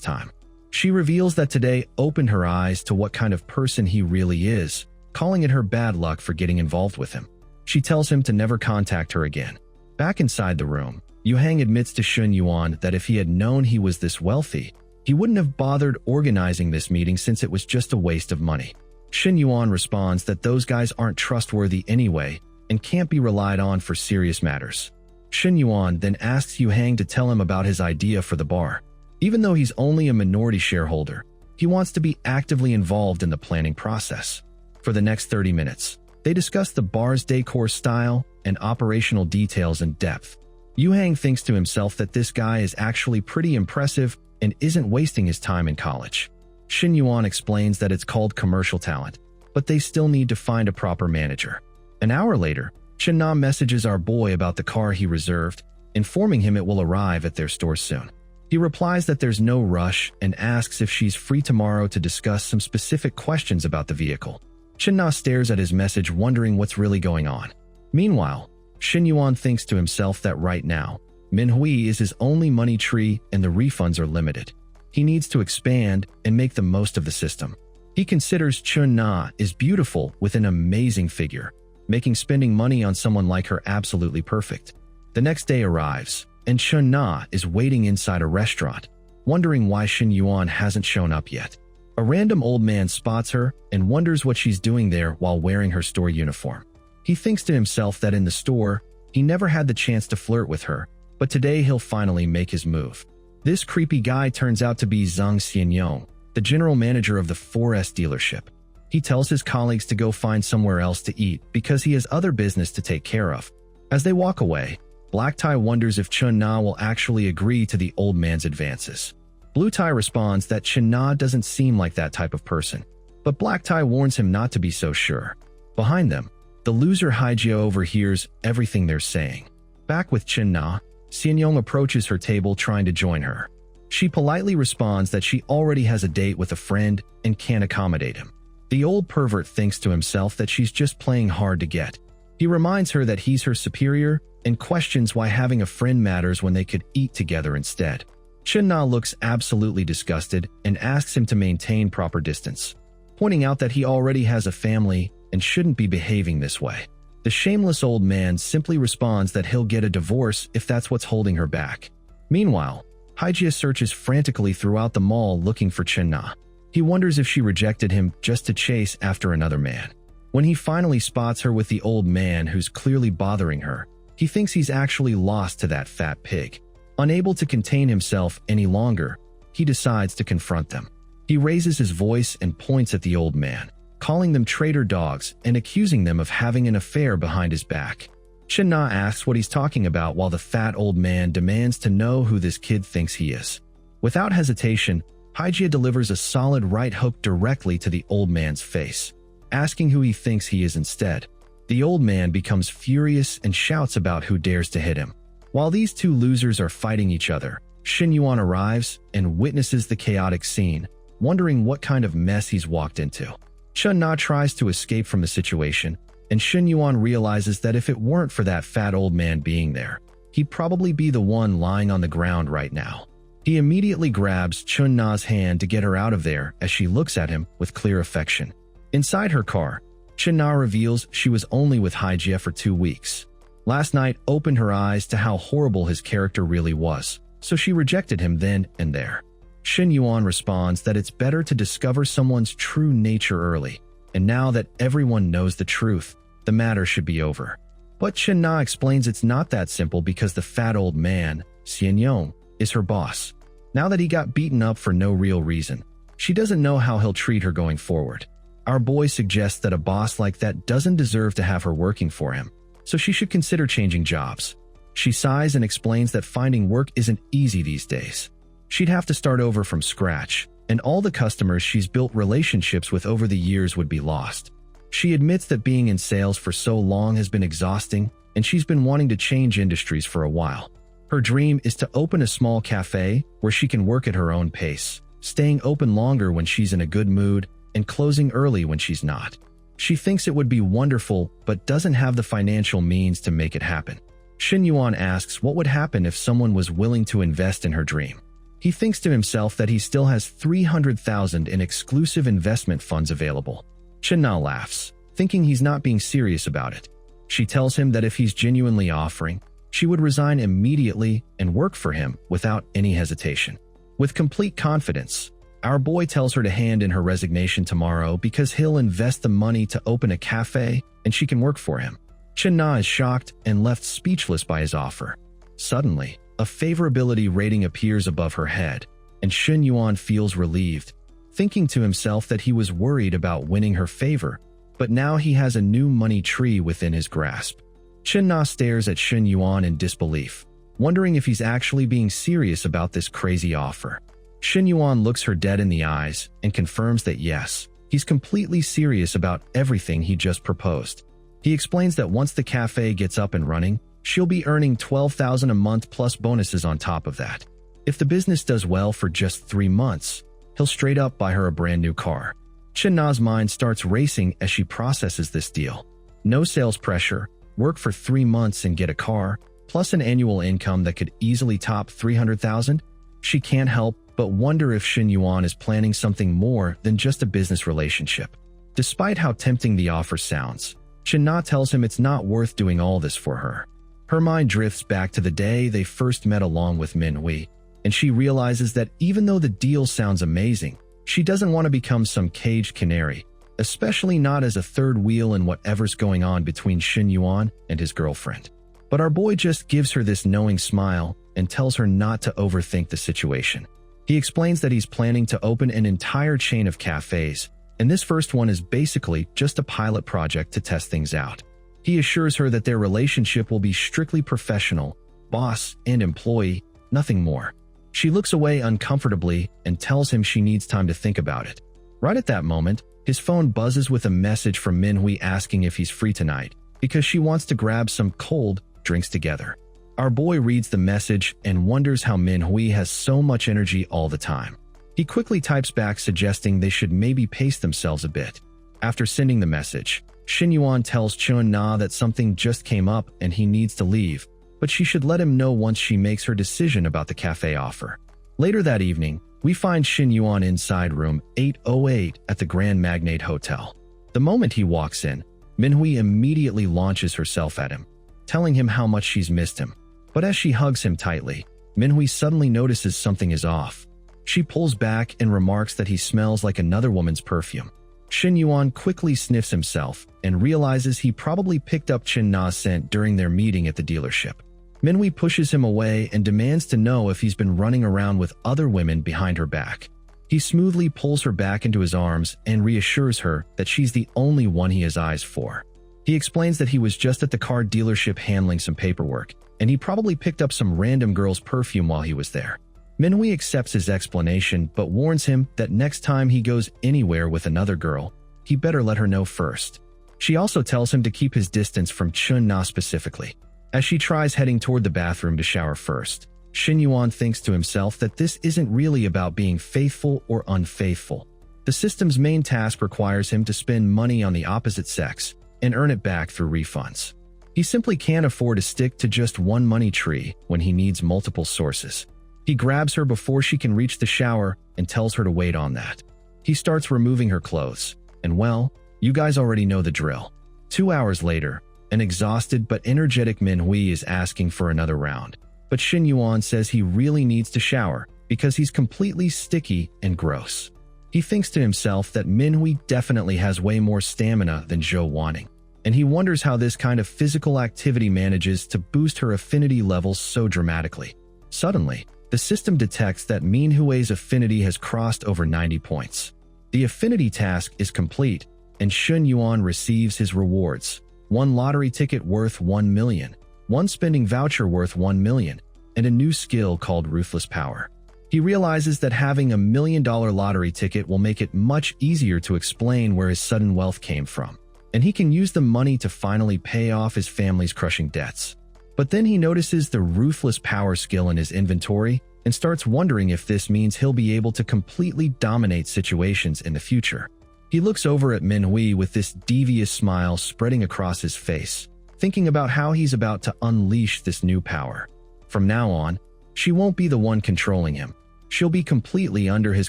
time. She reveals that today opened her eyes to what kind of person he really is, calling it her bad luck for getting involved with him. She tells him to never contact her again. Back inside the room, Yu Hang admits to Shen Yuan that if he had known he was this wealthy, he wouldn't have bothered organizing this meeting since it was just a waste of money. Shen Yuan responds that those guys aren't trustworthy anyway and can't be relied on for serious matters. Shen Yuan then asks Yu Hang to tell him about his idea for the bar. Even though he's only a minority shareholder, he wants to be actively involved in the planning process. For the next 30 minutes, they discuss the bar's decor style and operational details in depth. Yu Hang thinks to himself that this guy is actually pretty impressive and isn't wasting his time in college. Shen Yuan explains that it's called commercial talent, but they still need to find a proper manager. An hour later, Chen Na messages our boy about the car he reserved, informing him it will arrive at their store soon. He replies that there's no rush and asks if she's free tomorrow to discuss some specific questions about the vehicle. Chen Na stares at his message, wondering what's really going on. Meanwhile, Shen Yuan thinks to himself that right now, Manhwa is his only money tree and the refunds are limited. He needs to expand and make the most of the system. He considers Chen Na is beautiful with an amazing figure, making spending money on someone like her absolutely perfect. The next day arrives, and Chen Na is waiting inside a restaurant, wondering why Shen Yuan hasn't shown up yet. A random old man spots her and wonders what she's doing there while wearing her store uniform. He thinks to himself that in the store, he never had the chance to flirt with her, but today he'll finally make his move. This creepy guy turns out to be Zhang Xianyong, the general manager of the 4S dealership. He tells his colleagues to go find somewhere else to eat because he has other business to take care of. As they walk away, Black Tie wonders if Chen Na will actually agree to the old man's advances. Blue Tie responds that Chen Na doesn't seem like that type of person, but Black Tie warns him not to be so sure. Behind them, the loser Haijia overhears everything they're saying. Back with Chen Na, Xianyong approaches her table trying to join her. She politely responds that she already has a date with a friend and can't accommodate him. The old pervert thinks to himself that she's just playing hard to get. He reminds her that he's her superior and questions why having a friend matters when they could eat together instead. Chen Na looks absolutely disgusted and asks him to maintain proper distance, pointing out that he already has a family and shouldn't be behaving this way. The shameless old man simply responds that he'll get a divorce if that's what's holding her back. Meanwhile, Haijia searches frantically throughout the mall looking for Chen Na. He wonders if she rejected him just to chase after another man. When he finally spots her with the old man who's clearly bothering her, he thinks he's actually lost to that fat pig. Unable to contain himself any longer, he decides to confront them. He raises his voice and points at the old man, calling them traitor dogs and accusing them of having an affair behind his back. Chen Na asks what he's talking about while the fat old man demands to know who this kid thinks he is. Without hesitation, Haijia delivers a solid right hook directly to the old man's face, asking who he thinks he is instead. The old man becomes furious and shouts about who dares to hit him. While these two losers are fighting each other, Shen Yuan arrives and witnesses the chaotic scene, wondering what kind of mess he's walked into. Chen Na tries to escape from the situation, and Shen Yuan realizes that if it weren't for that fat old man being there, he'd probably be the one lying on the ground right now. He immediately grabs Chen Na's hand to get her out of there as she looks at him with clear affection. Inside her car, Chen Na reveals she was only with Haijia for 2 weeks. Last night opened her eyes to how horrible his character really was, so she rejected him then and there. Shen Yuan responds that it's better to discover someone's true nature early, and now that everyone knows the truth, the matter should be over. But Chen Na explains it's not that simple because the fat old man, Xianyong, is her boss. Now that he got beaten up for no real reason, she doesn't know how he'll treat her going forward. Our boy suggests that a boss like that doesn't deserve to have her working for him, so she should consider changing jobs. She sighs and explains that finding work isn't easy these days. She'd have to start over from scratch, and all the customers she's built relationships with over the years would be lost. She admits that being in sales for so long has been exhausting, and she's been wanting to change industries for a while. Her dream is to open a small cafe where she can work at her own pace, staying open longer when she's in a good mood, and closing early when she's not. She thinks it would be wonderful but doesn't have the financial means to make it happen. Shen Yuan asks what would happen if someone was willing to invest in her dream. He thinks to himself that he still has 300,000 in exclusive investment funds available. Shen Na laughs, thinking he's not being serious about it. She tells him that if he's genuinely offering, she would resign immediately and work for him without any hesitation. With complete confidence, our boy tells her to hand in her resignation tomorrow because he'll invest the money to open a cafe and she can work for him. Shen Na is shocked and left speechless by his offer. Suddenly, a favorability rating appears above her head, and Shen Yuan feels relieved, thinking to himself that he was worried about winning her favor, but now he has a new money tree within his grasp. Shen Na stares at Shen Yuan in disbelief, wondering if he's actually being serious about this crazy offer. Shen Yuan looks her dead in the eyes and confirms that yes, he's completely serious about everything he just proposed. He explains that once the cafe gets up and running, she'll be earning 12,000 a month plus bonuses on top of that. If the business does well for just 3 months, he'll straight up buy her a brand new car. Shen Na's mind starts racing as she processes this deal. No sales pressure, work for 3 months and get a car, plus an annual income that could easily top 300,000. She can't help but wonder if Shen Yuan is planning something more than just a business relationship. Despite how tempting the offer sounds, Shen Na tells him it's not worth doing all this for her. Her mind drifts back to the day they first met along with Manhwa, and she realizes that even though the deal sounds amazing, she doesn't want to become some caged canary, especially not as a third wheel in whatever's going on between Shen Yuan and his girlfriend. But our boy just gives her this knowing smile and tells her not to overthink the situation. He explains that he's planning to open an entire chain of cafes, and this first one is basically just a pilot project to test things out. He assures her that their relationship will be strictly professional, boss and employee, nothing more. She looks away uncomfortably and tells him she needs time to think about it. Right at that moment, his phone buzzes with a message from Manhwa asking if he's free tonight, because she wants to grab some cold drinks together. Our boy reads the message and wonders how Manhwa has so much energy all the time. He quickly types back suggesting they should maybe pace themselves a bit. After sending the message, Shen Yuan tells Shen Na that something just came up and he needs to leave, but she should let him know once she makes her decision about the cafe offer. Later that evening, we find Shen Yuan inside room 808 at the Grand Magnate Hotel. The moment he walks in, Manhwa immediately launches herself at him, telling him how much she's missed him. But as she hugs him tightly, Manhwa suddenly notices something is off. She pulls back and remarks that he smells like another woman's perfume. Shen Yuan quickly sniffs himself and realizes he probably picked up Shen Na's scent during their meeting at the dealership. Manhwa pushes him away and demands to know if he's been running around with other women behind her back. He smoothly pulls her back into his arms and reassures her that she's the only one he has eyes for. He explains that he was just at the car dealership handling some paperwork, and he probably picked up some random girl's perfume while he was there. Manhwa accepts his explanation but warns him that next time he goes anywhere with another girl, he better let her know first. She also tells him to keep his distance from Shen Na specifically. As she tries heading toward the bathroom to shower first, Shen Yuan thinks to himself that this isn't really about being faithful or unfaithful. The system's main task requires him to spend money on the opposite sex and earn it back through refunds. He simply can't afford to stick to just one money tree when he needs multiple sources. He grabs her before she can reach the shower and tells her to wait on that. He starts removing her clothes, and well, you guys already know the drill. 2 hours later, an exhausted but energetic Manhwa is asking for another round, but Shen Yuan says he really needs to shower because he's completely sticky and gross. He thinks to himself that Manhwa definitely has way more stamina than Zhou Wanning, and he wonders how this kind of physical activity manages to boost her affinity levels so dramatically. Suddenly, the system detects that Manhwa's affinity has crossed over 90 points. The affinity task is complete, and Shen Yuan receives his rewards: 1 lottery ticket worth 1 million, 1 spending voucher worth 1 million, and a new skill called Ruthless Power. He realizes that having $1 million lottery ticket will make it much easier to explain where his sudden wealth came from, and he can use the money to finally pay off his family's crushing debts. But then he notices the Ruthless Power skill in his inventory and starts wondering if this means he'll be able to completely dominate situations in the future. He looks over at Manhwa with this devious smile spreading across his face, thinking about how he's about to unleash this new power. From now on, she won't be the one controlling him. She'll be completely under his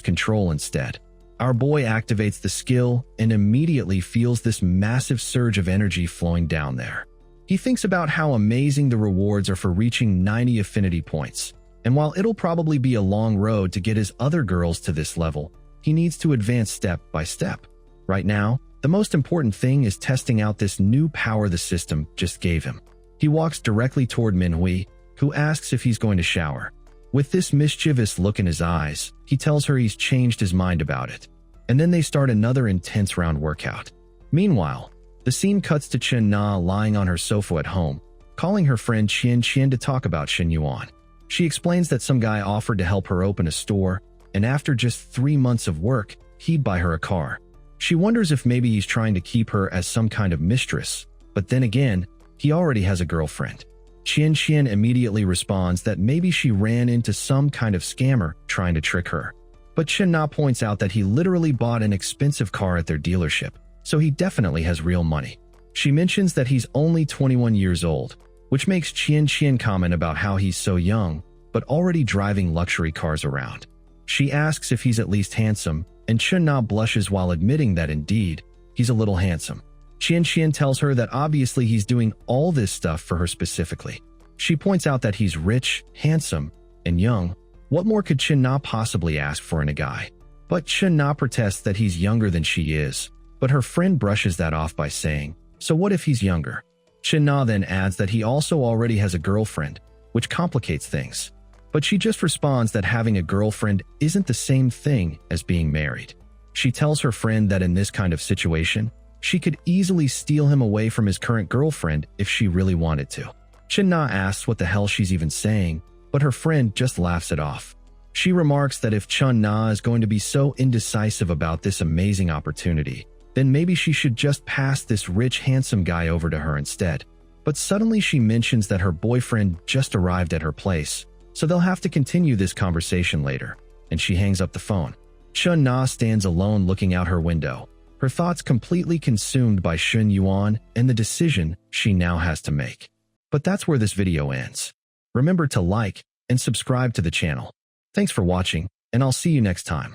control instead. Our boy activates the skill and immediately feels this massive surge of energy flowing down there. He thinks about how amazing the rewards are for reaching 90 affinity points, and while it'll probably be a long road to get his other girls to this level, he needs to advance step by step. Right now, the most important thing is testing out this new power the system just gave him. He walks directly toward Manhwa, who asks if he's going to shower. With this mischievous look in his eyes, he tells her he's changed his mind about it. And then they start another intense round workout. Meanwhile, the scene cuts to Chen Na lying on her sofa at home, calling her friend Shen Yuan to talk about Shen Yuan. She explains that some guy offered to help her open a store, and after just 3 months of work, he'd buy her a car. She wonders if maybe he's trying to keep her as some kind of mistress, but then again, he already has a girlfriend. Chen Yuan immediately responds that maybe she ran into some kind of scammer trying to trick her. But Chen Na points out that he literally bought an expensive car at their dealership, so he definitely has real money. She mentions that he's only 21 years old, which makes Chen Yuan comment about how he's so young, but already driving luxury cars around. She asks if he's at least handsome, and Chen Na blushes while admitting that indeed, he's a little handsome. Chen Yuan tells her that obviously he's doing all this stuff for her specifically. She points out that he's rich, handsome, and young. What more could Chen Na possibly ask for in a guy? But Chen Na protests that he's younger than she is, but her friend brushes that off by saying, "So what if he's younger?" Chen Na then adds that he also already has a girlfriend, which complicates things. But she just responds that having a girlfriend isn't the same thing as being married. She tells her friend that in this kind of situation, she could easily steal him away from his current girlfriend if she really wanted to. Chen Na asks what the hell she's even saying, but her friend just laughs it off. She remarks that if Chen Na is going to be so indecisive about this amazing opportunity, then maybe she should just pass this rich, handsome guy over to her instead. But suddenly she mentions that her boyfriend just arrived at her place, so they'll have to continue this conversation later, and she hangs up the phone. Chen Na stands alone looking out her window, her thoughts completely consumed by Shen Yuan and the decision she now has to make. But that's where this video ends. Remember to like and subscribe to the channel. Thanks for watching, and I'll see you next time.